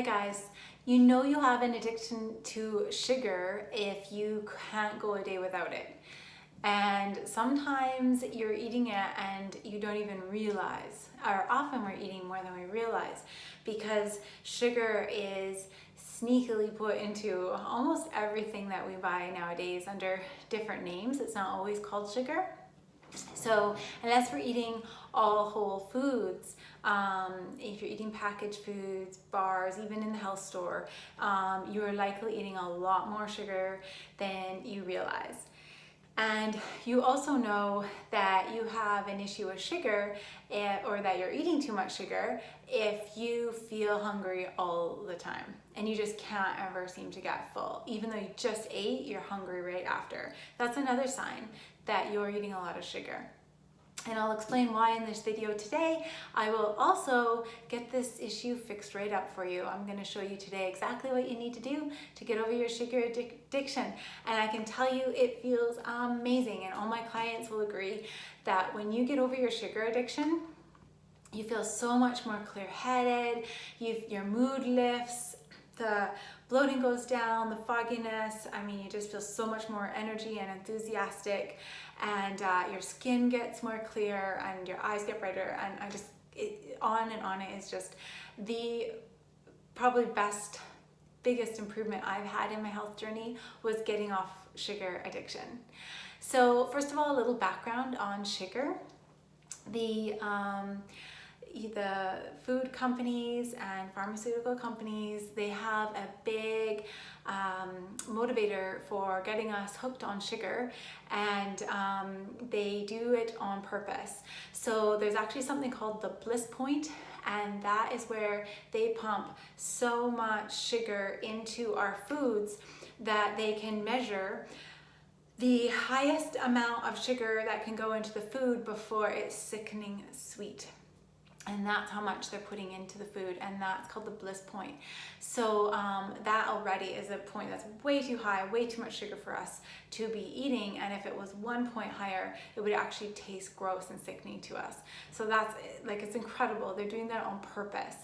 Hi guys, you know you have an addiction to sugar if you can't go a day without it. And sometimes you're eating it and you don't even realize, or often we're eating more than we realize because sugar is sneakily put into almost everything that we buy nowadays under different names. It's not always called sugar. So unless we're eating all whole foods, if you're eating packaged foods, bars, even in the health store, you're likely eating a lot more sugar than you realize. And you also know that you have an issue with sugar or that you're eating too much sugar if you feel hungry all the time and you just can't ever seem to get full. Even though you just ate, you're hungry right after. That's another sign that you're eating a lot of sugar. And I'll explain why in this video today. I will also get this issue fixed right up for you. I'm going to show you today exactly what you need to do to get over your sugar addiction. And I can tell you it feels amazing. And all my clients will agree that when you get over your sugar addiction, you feel so much more clear-headed, your mood lifts, the bloating goes down, the fogginess, you just feel so much more energy and enthusiastic, and your skin gets more clear and your eyes get brighter, and on and on. It is just the probably biggest improvement I've had in my health journey was getting off sugar addiction. So first of all, a little background on sugar. The food companies and pharmaceutical companies, they have a big motivator for getting us hooked on sugar, and they do it on purpose. So there's actually something called the bliss point, and that is where they pump so much sugar into our foods that they can measure the highest amount of sugar that can go into the food before it's sickening sweet. And that's how much they're putting into the food, and that's called the bliss point. So that already is a point that's way too high, way too much sugar for us to be eating, and if it was 1 point higher, it would actually taste gross and sickening to us. So that's it's incredible. They're doing that on purpose.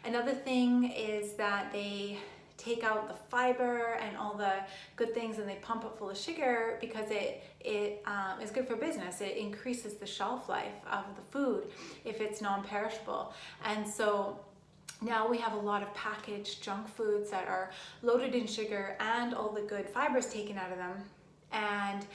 Another thing is that they take out the fiber and all the good things and they pump it full of sugar because it is good for business. It increases the shelf life of the food if it's non-perishable. And so now we have a lot of packaged junk foods that are loaded in sugar and all the good fibers taken out of them, and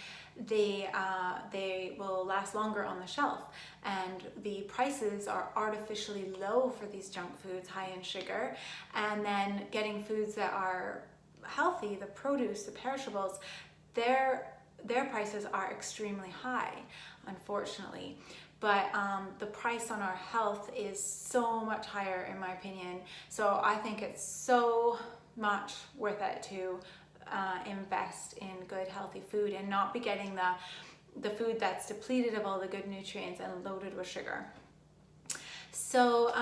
they will last longer on the shelf, and the prices are artificially low for these junk foods high in sugar. And then getting foods that are healthy, the produce, the perishables, their prices are extremely high, unfortunately. But the price on our health is so much higher, in my opinion. So I think it's so much worth it to invest in good healthy food and not be getting the food that's depleted of all the good nutrients and loaded with sugar. So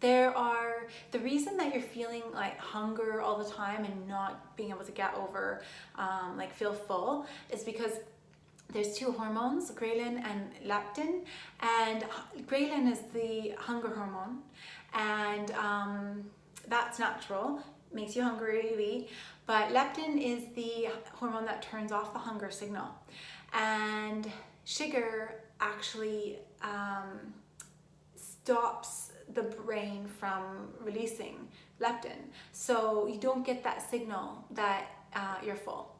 the reason that you're feeling like hunger all the time and not being able to get over feel full is because there's two hormones, ghrelin and leptin, and ghrelin is the hunger hormone, and that's natural, makes you hungry, you eat. But leptin is the hormone that turns off the hunger signal, and sugar actually stops the brain from releasing leptin, so you don't get that signal that you're full.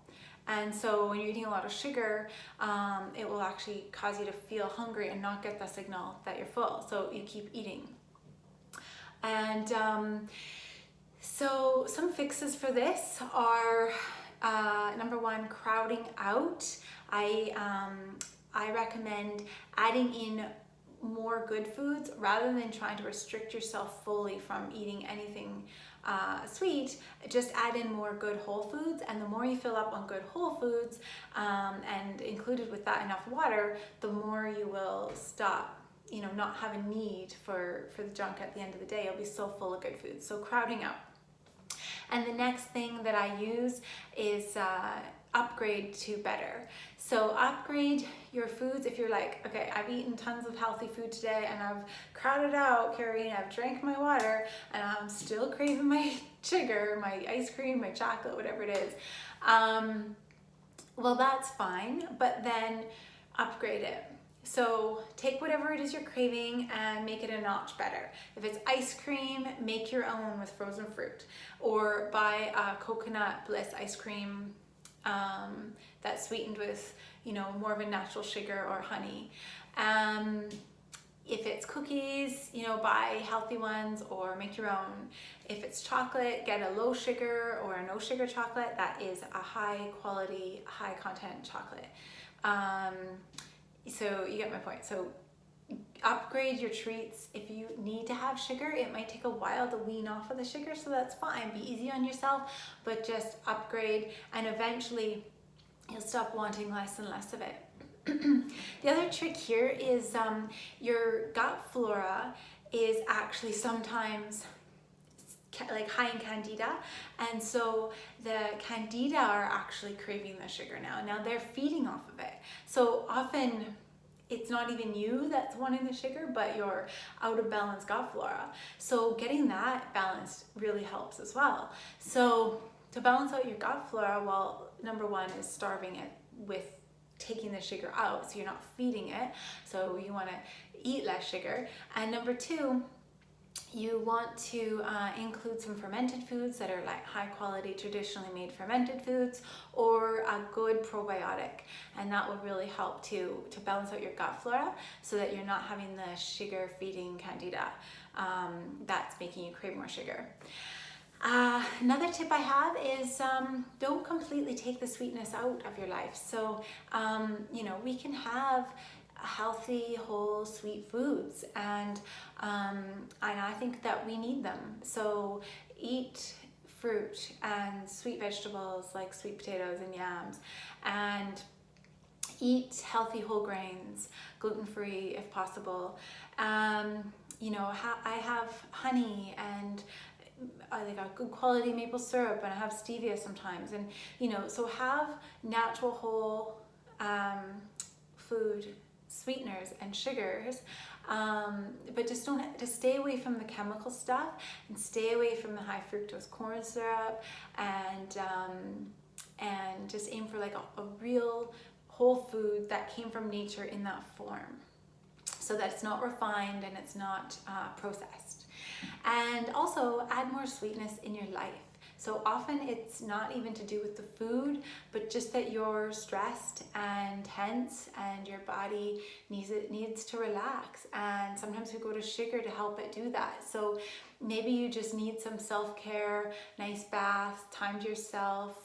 And so when you're eating a lot of sugar, it will actually cause you to feel hungry and not get the signal that you're full, so you keep eating. And so some fixes for this are number one, crowding out. I recommend adding in more good foods rather than trying to restrict yourself fully from eating anything sweet. Just add in more good whole foods, and the more you fill up on good whole foods and included with that enough water, the more you will stop, not have a need for the junk at the end of the day. You'll be so full of good foods. So crowding out. And the next thing that I use is upgrade to better. So upgrade your foods. If you're like, okay, I've eaten tons of healthy food today and I've crowded out, Carrie, I've drank my water and I'm still craving my sugar, my ice cream, my chocolate, whatever it is. Well, that's fine, but then upgrade it. So take whatever it is you're craving and make it a notch better. If it's ice cream, make your own with frozen fruit, or buy a coconut bliss ice cream that's sweetened with, you know, more of a natural sugar or honey. If it's cookies, you know, buy healthy ones or make your own. If it's chocolate, get a low sugar or a no sugar chocolate that is a high quality, high content chocolate. So you get my point. So upgrade your treats. If you need to have sugar, it might take a while to wean off of the sugar, so that's fine. Be easy on yourself, but just upgrade, and eventually you'll stop wanting less and less of it. The other trick here is your gut flora is actually sometimes like high in candida, and so the candida are actually craving the sugar now. Now they're feeding off of it. So often it's not even you that's wanting the sugar, but your out of balance gut flora. So getting that balanced really helps as well. So to balance out your gut flora, well, number one is starving it with taking the sugar out, so you're not feeding it. So you want to eat less sugar. And number two, you want to include some fermented foods that are like high quality, traditionally made fermented foods, or a good probiotic, and that will really help to balance out your gut flora so that you're not having the sugar feeding candida that's making you crave more sugar. Another tip I have is don't completely take the sweetness out of your life. So you know, we can have healthy, whole, sweet foods, and I think that we need them. So eat fruit and sweet vegetables like sweet potatoes and yams, and eat healthy whole grains, gluten-free if possible. You know, I have honey, and I got good quality maple syrup, and I have stevia sometimes, and you know, so have natural whole food sweeteners and sugars, but just stay away from the chemical stuff, and stay away from the high fructose corn syrup, and just aim for like a real whole food that came from nature in that form, so that it's not refined and it's not processed. And also add more sweetness in your life. So often it's not even to do with the food, but just that you're stressed and tense and your body needs to relax. And sometimes we go to sugar to help it do that. So maybe you just need some self-care, nice bath, time to yourself,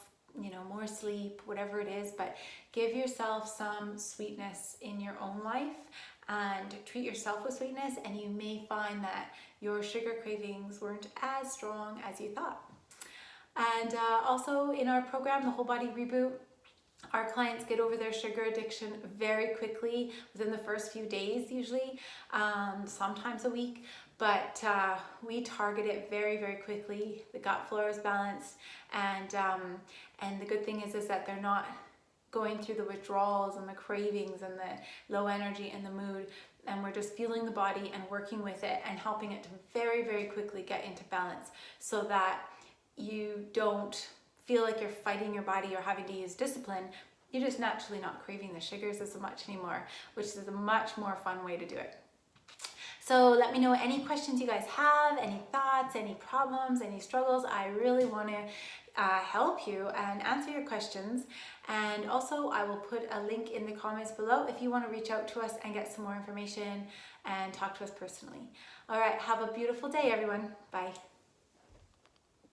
you know, more sleep, whatever it is, but give yourself some sweetness in your own life and treat yourself with sweetness, and you may find that your sugar cravings weren't as strong as you thought. And also in our program, the Whole Body Reboot, our clients get over their sugar addiction very quickly, within the first few days usually, sometimes a week, but we target it very, very quickly. The gut flora is balanced, and the good thing is that they're not going through the withdrawals and the cravings and the low energy and the mood, and we're just feeling the body and working with it and helping it to very, very quickly get into balance, so that you don't feel like you're fighting your body or having to use discipline. You're just naturally not craving the sugars as much anymore, which is a much more fun way to do it. So let me know any questions you guys have, any thoughts, any problems, any struggles. I really want to help you and answer your questions. And also I will put a link in the comments below if you want to reach out to us and get some more information and talk to us personally. All right, have a beautiful day, everyone. Bye.